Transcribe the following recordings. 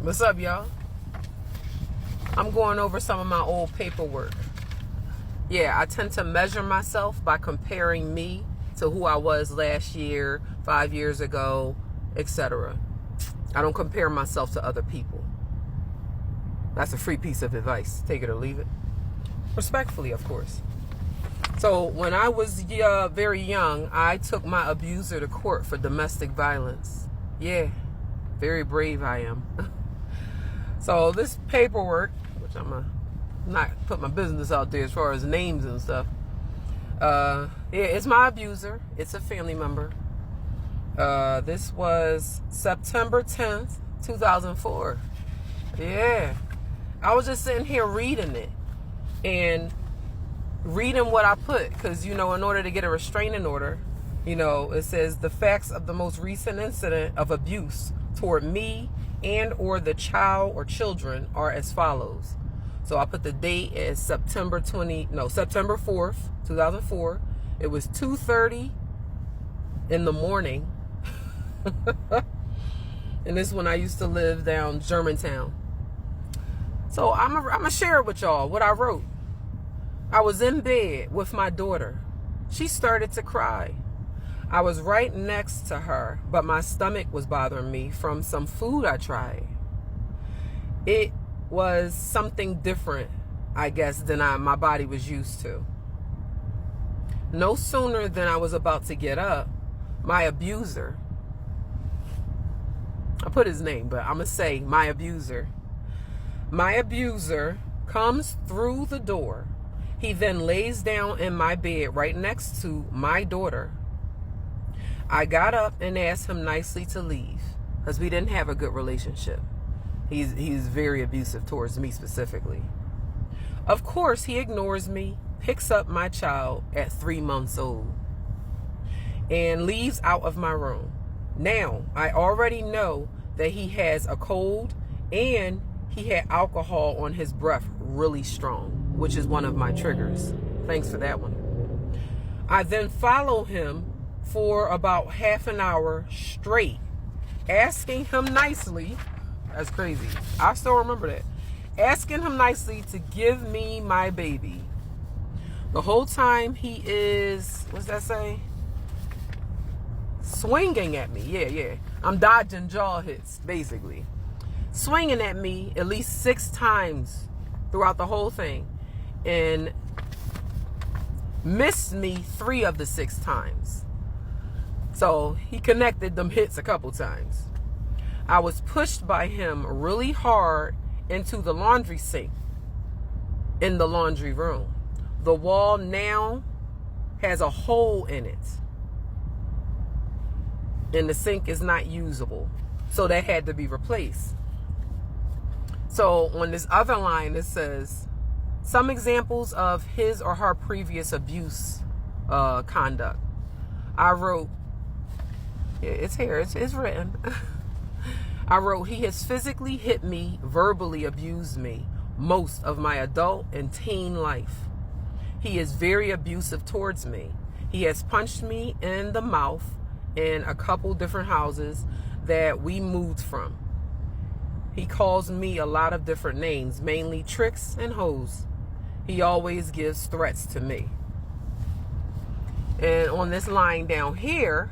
What's up, y'all? I'm going over some of my old paperwork. Yeah, I tend to measure myself by comparing me to who I was last year, 5 years ago, etc. I don't compare myself to other people. That's a free piece of advice. Take it or leave it. Respectfully, of course. So when I was very young, I took my abuser to court for domestic violence. Yeah, very brave I am. So this paperwork, which I'm not put my business out there as far as names and stuff. Yeah, it's my abuser. It's a family member. This was September 10th, 2004. Yeah. I was just sitting here reading it and reading what I put because, in order to get a restraining order, it says the facts of the most recent incident of abuse toward me and or the child or children are as follows. So I put the date as September 4th, 2004. It was 2:30 in the morning. And this is when I used to live down Germantown. So I'm gonna share it with y'all what I wrote. I was in bed with my daughter. She started to cry. I was right next to her, but my stomach was bothering me from some food I tried. It was something different, I guess, than my body was used to. No sooner than I was about to get up, my abuser, I put his name, but I'm going to say my abuser comes through the door. He then lays down in my bed right next to my daughter. I got up and asked him nicely to leave because we didn't have a good relationship. He's very abusive towards me specifically. Of course, he ignores me, picks up my child at 3 months old, and leaves out of my room. Now, I already know that he has a cold and he had alcohol on his breath really strong, which is one of my triggers. Thanks for that one. I then follow him for about half an hour straight, asking him nicely, that's crazy, I still remember that, asking him nicely to give me my baby. The whole time he is, what's that say? Swinging at me, yeah. I'm dodging jaw hits, basically. Swinging at me at least 6 times throughout the whole thing. And missed me 3 of the 6 times. So he connected them hits a couple times. I was pushed by him really hard into the laundry sink in the laundry room. The wall now has a hole in it. And the sink is not usable. So that had to be replaced. So on this other line, it says, some examples of his or her previous abuse conduct. I wrote, it's here, it's written. I wrote, he has physically hit me, verbally abused me most of my adult and teen life. He is very abusive towards me. He has punched me in the mouth in a couple different houses that we moved from. He calls me a lot of different names, mainly tricks and hoes. He always gives threats to me. And on this line down here,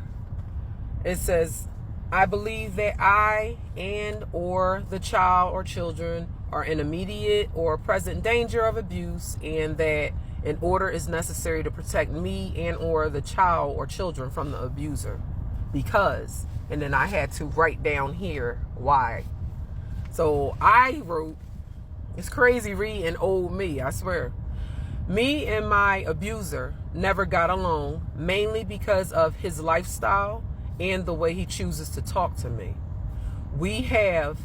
it says, I believe that I and or the child or children are in immediate or present danger of abuse, and that an order is necessary to protect me and or the child or children from the abuser. Because, and then I had to write down here why. So I wrote, it's crazy reading old me, I swear. Me and my abuser never got along, mainly because of his lifestyle and the way he chooses to talk to me. We have,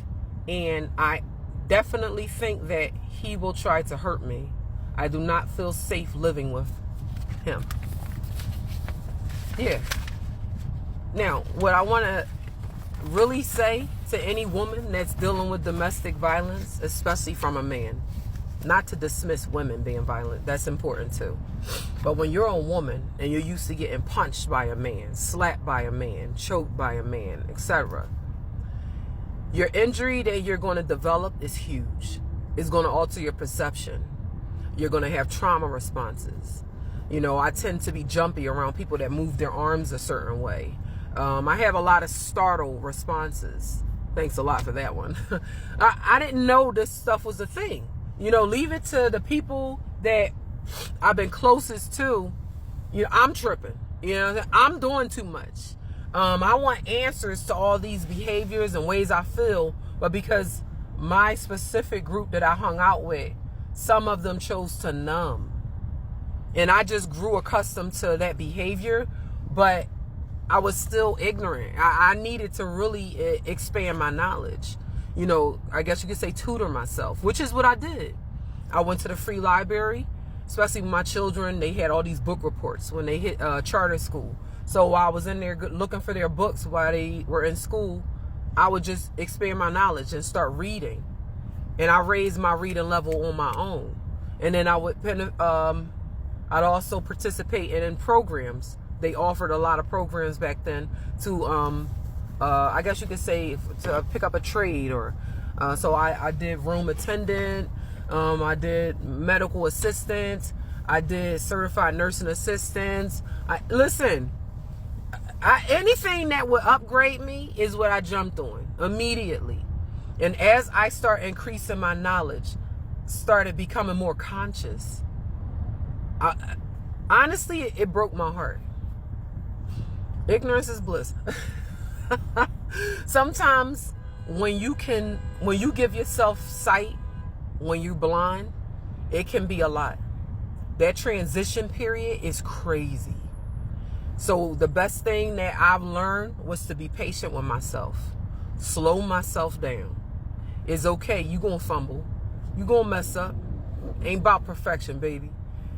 and I definitely think that he will try to hurt me. I do not feel safe living with him. Yeah. Now, what I want to really say to any woman that's dealing with domestic violence, especially from a man, not to dismiss women being violent, that's important too. But when you're a woman and you're used to getting punched by a man, slapped by a man, choked by a man, etc., Your injury that you're going to develop is huge. It's going to alter your perception. You're going to have trauma responses. You know, I tend to be jumpy around people that move their arms a certain way. I have a lot of startle responses. Thanks a lot for that one. I didn't know this stuff was a thing. You know, leave it to the people that I've been closest to. You know, I'm tripping. You know, I'm doing too much. I want answers to all these behaviors and ways I feel, but because my specific group that I hung out with, some of them chose to numb. And I just grew accustomed to that behavior, but I was still ignorant. I needed to really expand my knowledge. You know, I guess you could say tutor myself, which is what I did. I went to the free library, especially with my children. They had all these book reports when they hit charter school. So while I was in there looking for their books while they were in school, I would just expand my knowledge and start reading. And I raised my reading level on my own. And then I would, I'd also participate in programs. They offered a lot of programs back then to, I guess you could say, to pick up a trade. Or so I did room attendant. I did medical assistant. I did certified nursing assistants. Listen, anything that would upgrade me is what I jumped on immediately. And as I start increasing my knowledge, started becoming more conscious. Honestly, it broke my heart. Ignorance is bliss. Sometimes when you give yourself sight, when you're blind, it can be a lot. That transition period is crazy. So the best thing that I've learned was to be patient with myself. Slow myself down. It's okay. You gonna fumble. You gonna mess up. Ain't about perfection, baby.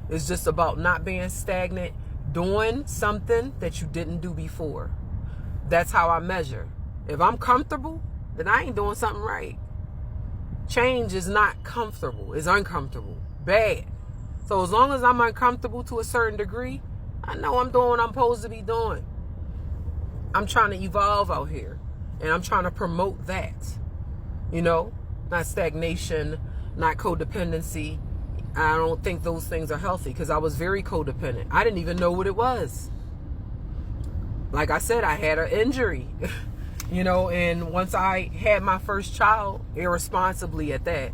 It's just about not being stagnant, doing something that you didn't do before. That's how I measure. If I'm comfortable, then I ain't doing something right. Change is not comfortable. It's uncomfortable. Bad. So as long as I'm uncomfortable to a certain degree, I know I'm doing what I'm supposed to be doing. I'm trying to evolve out here. And I'm trying to promote that. You know, not stagnation, not codependency. I don't think those things are healthy because I was very codependent. I didn't even know what it was. Like I said, I had an injury, you know, and once I had my first child, irresponsibly at that,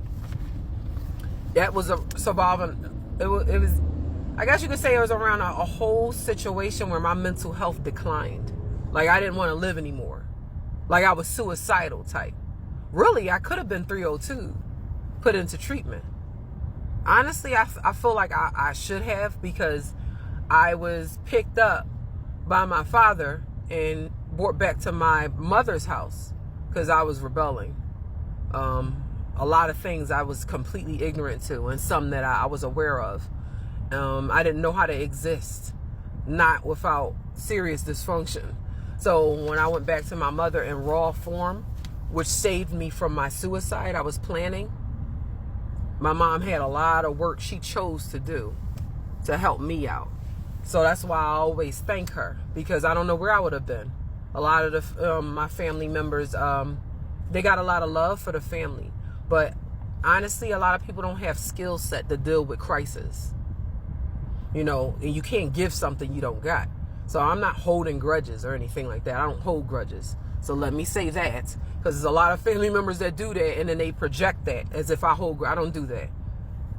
that was a surviving. It was, I guess you could say it was around a whole situation where my mental health declined. Like I didn't want to live anymore. Like I was suicidal type. Really, I could have been 302, put into treatment. Honestly, I feel like I should have, because I was picked up by my father and brought back to my mother's house because I was rebelling. A lot of things I was completely ignorant to, and some that I was aware of. I didn't know how to exist, not without serious dysfunction. So when I went back to my mother in raw form, which saved me from my suicide I was planning, my mom had a lot of work she chose to do to help me out. So that's why I always thank her, because I don't know where I would have been. A lot of my family members, they got a lot of love for the family. But honestly, a lot of people don't have skill set to deal with crisis. You know, and you can't give something you don't got. So I'm not holding grudges or anything like that. I don't hold grudges. So let me say that, because there's a lot of family members that do that, and then they project that as if I hold. I don't do that.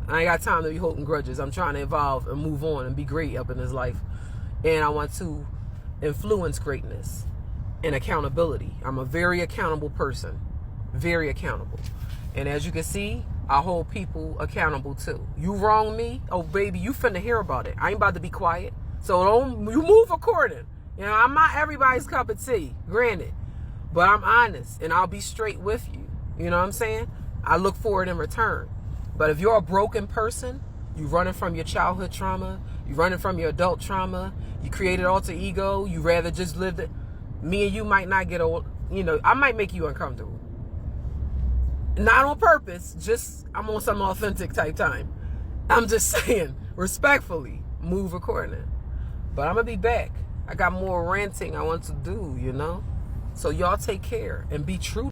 I ain't got time to be holding grudges. I'm trying to evolve and move on and be great up in this life. And I want to influence greatness and accountability. I'm a very accountable person. Very accountable. And as you can see, I hold people accountable too. You wrong me, oh baby, you finna hear about it. I ain't about to be quiet. So you move according. You know, I'm not everybody's cup of tea, granted. But I'm honest, and I'll be straight with you. You know what I'm saying? I look for it in return. But if you're a broken person, you running from your childhood trauma, you running from your adult trauma, you created alter ego, you rather just live it. Me and you might not get I might make you uncomfortable. Not on purpose, just I'm on some authentic type time. I'm just saying, respectfully, move accordingly. But I'm going to be back. I got more ranting I want to do, you know. So y'all take care and be true.